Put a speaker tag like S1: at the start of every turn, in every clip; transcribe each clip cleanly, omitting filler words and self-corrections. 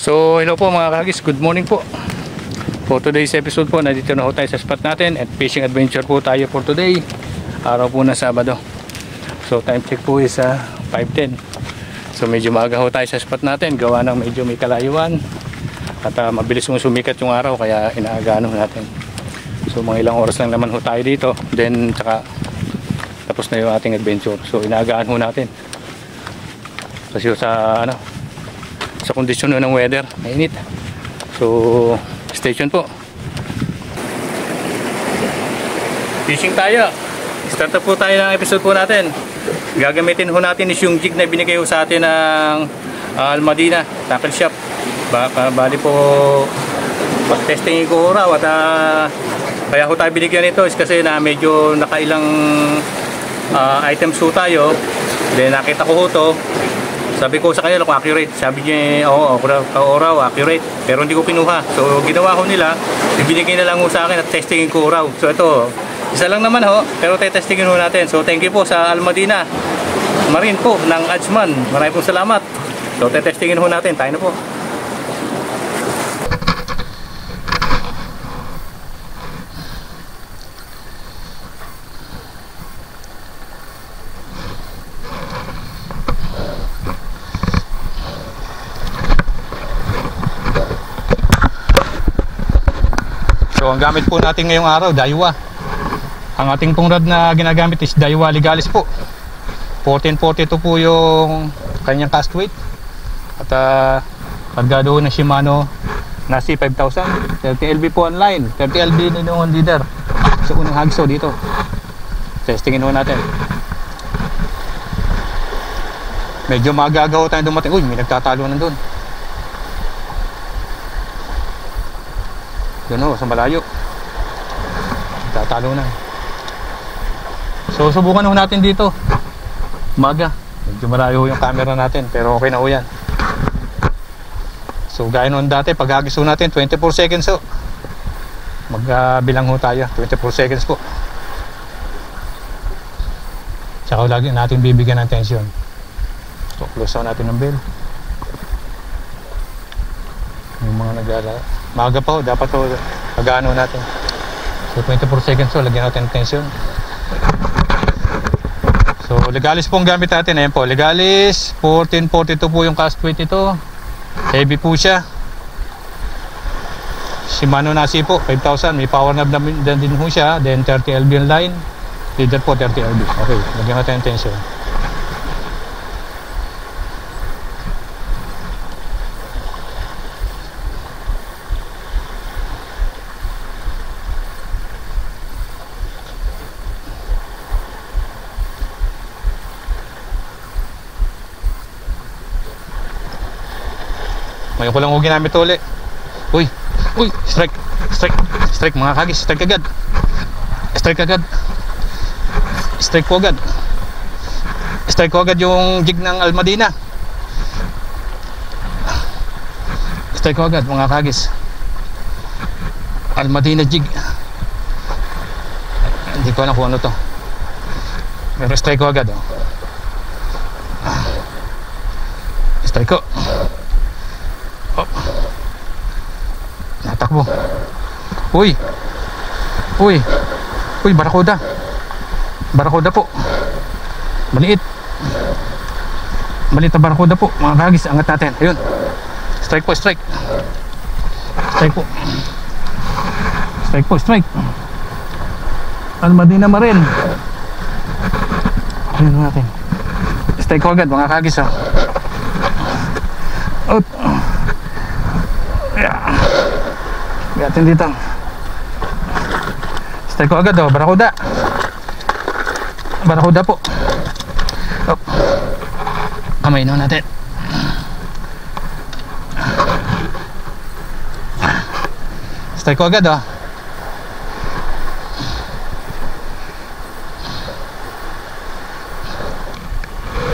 S1: So hello po mga kagis, good morning po. For today's episode po, nandito na ho tayo sa spot natin at fishing adventure po tayo for today. Araw po na Sabado. So time check po is 5:10. So medyo maaga ho tayo sa spot natin, gawa ng medyo may kalayuan. At mabilis mong sumikat yung araw kaya inaagahan ho natin. So mga ilang oras lang naman ho tayo dito. Then tsaka tapos na yung ating adventure. So inaagahan ho natin. Kasi sa sa kondisyon ng weather, mainit. So stay tuned po. Fishing tayo. Start na po tayo ng episode po natin. Gagamitin ho natin is yung jig na binigay ho sa atin ng Almadina Tackle Shop. Bali po pag-testing ko raw at kaya ho tayo binigyan nito is kasi na medyo nakailang items ho tayo. Then nakita ko ho to. Sabi ko sa kanila kung accurate. Sabi niya, oo, raw, accurate. Pero hindi ko pinuha. So, ginawa ko nila. Ibinigay na lang ho sa akin at testingin ko raw. So, ito, isa lang naman ho. Pero testingin ho natin. So, thank you po sa Almadina Marine po ng Ajman. Maraming pong salamat. So, testingin ho natin. Tayo na po. So ang gamit po natin ngayong araw, Daiwa. Ang ating pong rod na ginagamit is Daiwa Legalis po. 1442 po yung kanyang cast weight. At pagkado ng Shimano na C5000. 30LB po online. 30LB din yung leader sa unang hagso dito. Testingin ho natin. Medyo magagaw tayo dumating. Uy, may nagtatalo na doon. Doon o, sa malayo. Tatalo na. So, subukan ho natin dito. Umaga. Medyo malayo yung camera natin. Pero okay na ho yan. So, gaya noon dati, pag hagis ho natin, 24 seconds ho. Magbilang ho tayo. 24 seconds po. Tsaka lagi natin bibigyan ng tension. So, close ho natin ng bell. Yung mga naglalaro. Maaga pa ho, dapat ho pag-ano natin. So 24 seconds ho, lagyan natin tension. So Legalis po ang gamit natin. Ayan po, Legalis 1442 po yung cast weight ito. Heavy po siya. Shimano Nasi po 5000, may power knob na din ho siya. Then 30LB yung line. Leader po 30LB. Okay, lagyan natin tension. Ngayon ko lang ho ginamit ulit. Uy, strike mga kagis, strike agad. Strike ko agad yung jig ng Almadina. Strike ko agad mga kagis. Almadina jig. Hindi ko alam kung ano to. Pero strike ko agad oh. Strike ko. Natakbo. Uy, barakuda po. Maliit na barakuda po mga kagis. Angat natin, ayun. Strike Almadina Marine. Ayun natin. Strike ko agad mga kagis oh. Out. Gatin dito. Strike ko agad oh, barakuda po. Op. Kamay na natin. Strike ko agad oh.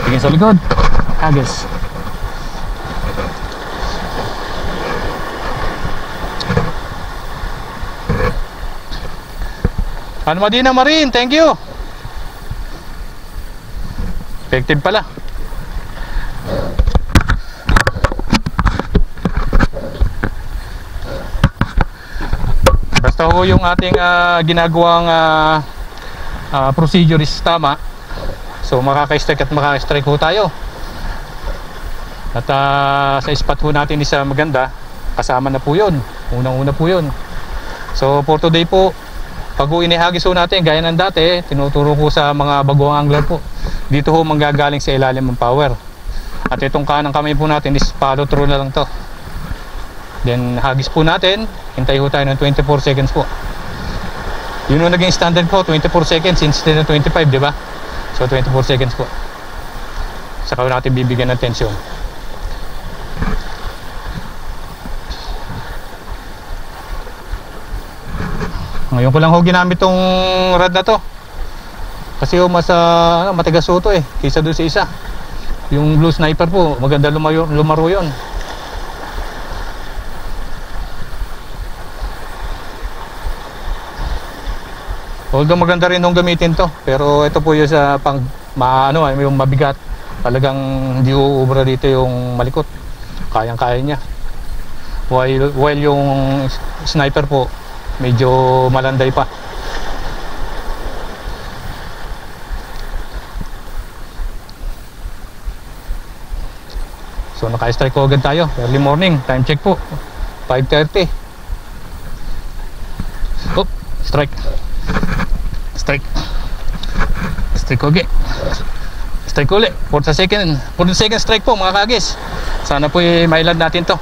S1: Tingin sa likod. Agis. Almadina Marine, thank you. Effective pala. basta ho yung ating ginagawang procedure is tama, so makaka-strike at makaka-strike ho tayo. At sa spot po natin is maganda, kasama na po yun, unang-una po yun. So for today po, pag inihagis ho natin gaya ng dati, tinuturo ko sa mga baguang angler po, dito ho manggagaling sa ilalim ng power. At itong kanang kamay po natin is follow through na lang to. Then hagis po natin, hintay ho tayo ng 24 seconds po. Yun yung naging standard po, 24 seconds instead of 25, di ba? So 24 seconds po. Saka natin bibigyan ng tension. Ngayon ko lang ho ginamit tong rod na to. Kasi ho mas matigas ho to kaysa doon sa isa. Yung Blue Sniper po, maganda lumaro yun. Although maganda rin hong gamitin to, pero ito po yung sa pang yung mabigat. Talagang hindi uubra dito yung malikot. Kayang-kaya niya. While yung sniper po medyo malanday pa. So naka-strike ko agad tayo. Early morning, time check po. 5:30. Oh, strike. Strike. Strike ulit. Strike ulit. 40 second strike po mga kagis. Sana po mailad natin to.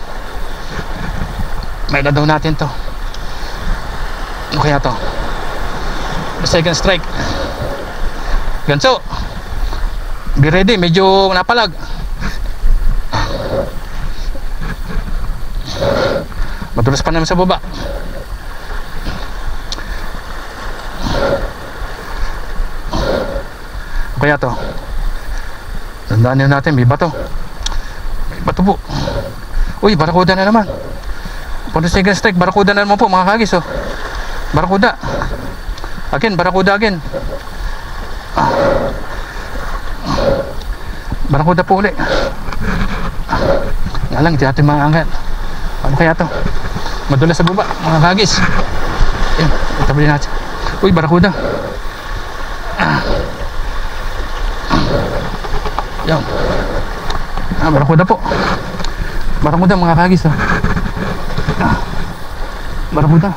S1: Mailad daw natin to. Ano kaya to? Second strike. Ganso. Be ready. Medyo napalag. Madulas pa naman sa baba. Kaya to, tandaan natin, may bato. May bato po. Uy, barakuda na naman. 40 second strike, barakuda na naman po mga kagis. Barakuda. Again, barakuda again. Barakuda po ulit. Nga lang, di natin maangat. Ano kaya to? Madulas sa baba mga kagis. Ayan, itabali natin. Uy, barakuda. Yan. Barakuda po. Barakuda mga kagis. Barakuda.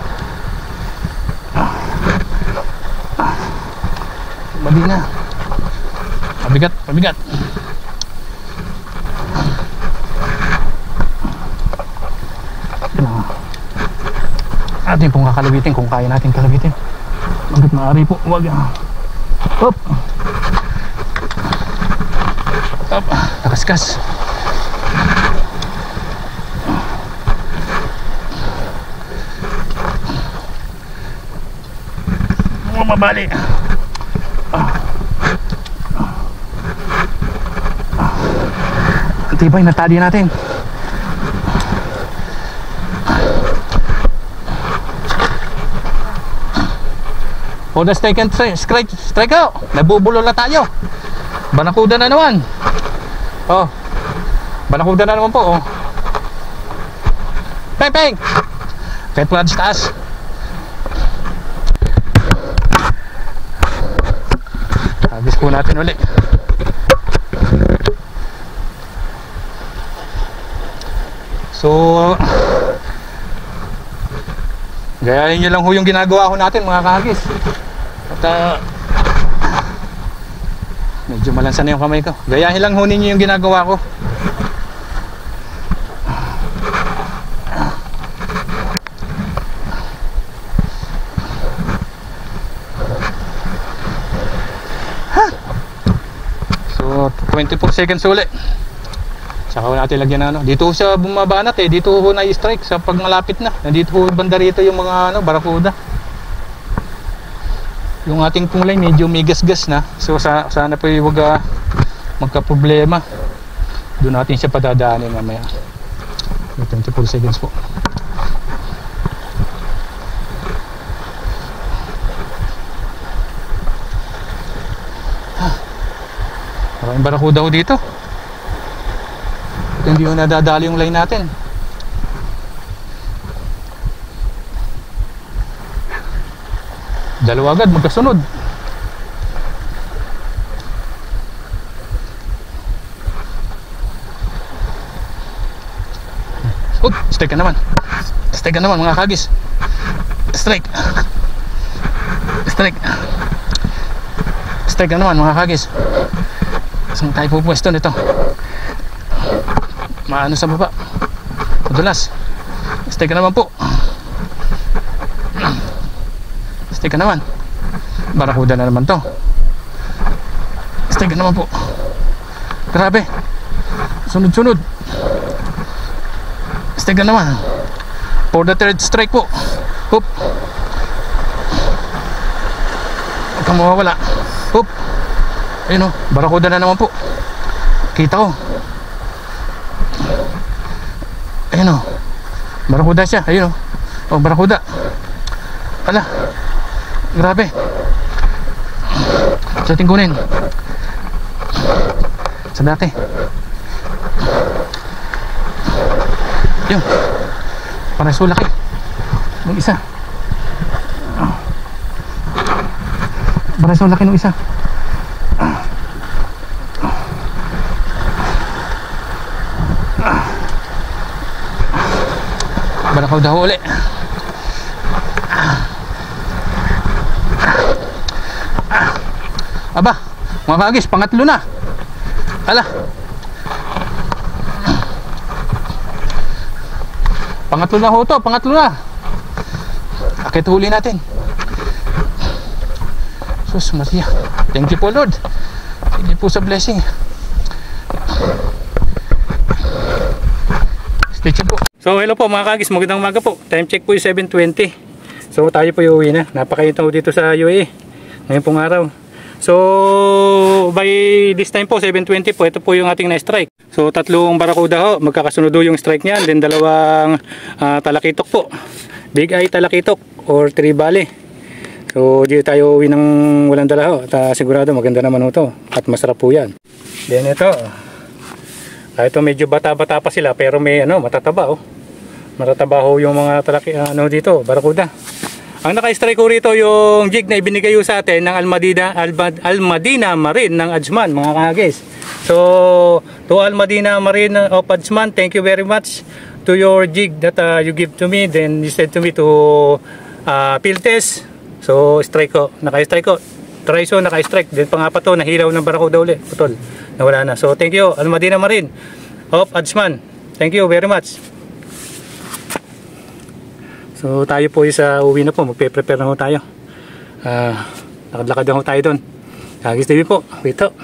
S1: Bali na. Pabigat, pabigat. Atin pong kakalabitin kung kaya natin kalabitin. Hanggat maaari po. Huwag. Hop. Hop. Nakaskas. Mabali. Ang tibay na tali natin. For the second strike out. Nabubulo na tayo. Banakuda na naman. Oh. Banakuda na naman po. Oh. Peng peng. Kahit wala sa taas. Habis po natin ulit. So gayahin nyo lang ho yung ginagawa ko natin mga kahagis. At medyo malansa na yung kamay ko. Gayahin lang ho ninyo yung ginagawa ko. So 24 seconds ulit. Saka ko natin lagyan na dito sa bumabanat dito ho na-strike sa pag malapit na. Nandito ho banda rito yung mga barakuda. Yung ating kulay medyo may gas-gas na. So sana po huwag magka-problema. Doon natin siya padadaanin mamaya. 24 seconds po. Maraming barakuda ho dito. Hindi ho nadadali yung line natin. Dalawa agad magkasunod. Strike ka naman. Strike ka naman mga kagis. Strike. Strike. Strike ka naman mga kagis. Saan tayo pupwesto nito? Maano sa baba. Madulas. Strike ka naman po. Strike ka naman. Barakuda na naman to. Strike ka naman po. Grabe. Sunod-sunod. Strike ka naman. For the third strike po. Hoop. Huwag kang mawawala. Hoop. Ayun o. Barakuda na naman po. Kita ko. Ayun o. Barakuda siya. Ayun o. O, barakuda. Ala. Grabe. Sa ating kunin. Sa dati. Yun. Para so laki. Nung isa. Para so laki nung isa. Barakaw daw uli. Aba, mga kagis, pangatlo na. Ala. Pangatlo na ho to, pangatlo na. Akit huli natin. Sus Maria. Thank you po Lord. Thank you po sa blessing. Stay tuned po. So hello po mga kagis, magandang umaga po. Time check po yung 7:20. So tayo po yung uwi na. Napakainit na dito sa UAE ngayon pong araw. So by this time po 7:20 po, ito po yung ating na-strike. So tatlong barakuda ho, magkakasunod yung strike niyan. Then dalawang talakitok po, big eye talakitok or tribale. So dito tayo uwi ng walang dala ho. At sigurado maganda naman ho to at masarap po yan. Then ito, ito medyo bata-bata pa sila pero may matataba oh. Matataba ho yung mga talaki dito, barakuda. Ang naka-strike ko rito yung jig na ibinigay sa atin ng Al-Madina Marine ng Ajman mga kagis. So to Al-Madina Marine of Ajman, thank you very much to your jig that you give to me. Then you said to me to field test. So strike ko, naka-strike ko. Triso naka-strike. Then pangapat to, nahilaw ng barakuda uli. Putol, nawala na. So thank you Al-Madina Marine of Ajman. Thank you very much. So tayo po sa uwi na po, magpe-prepare na ho tayo. Nakadlakad na ho tayo doon. Kagis TV po, wait up.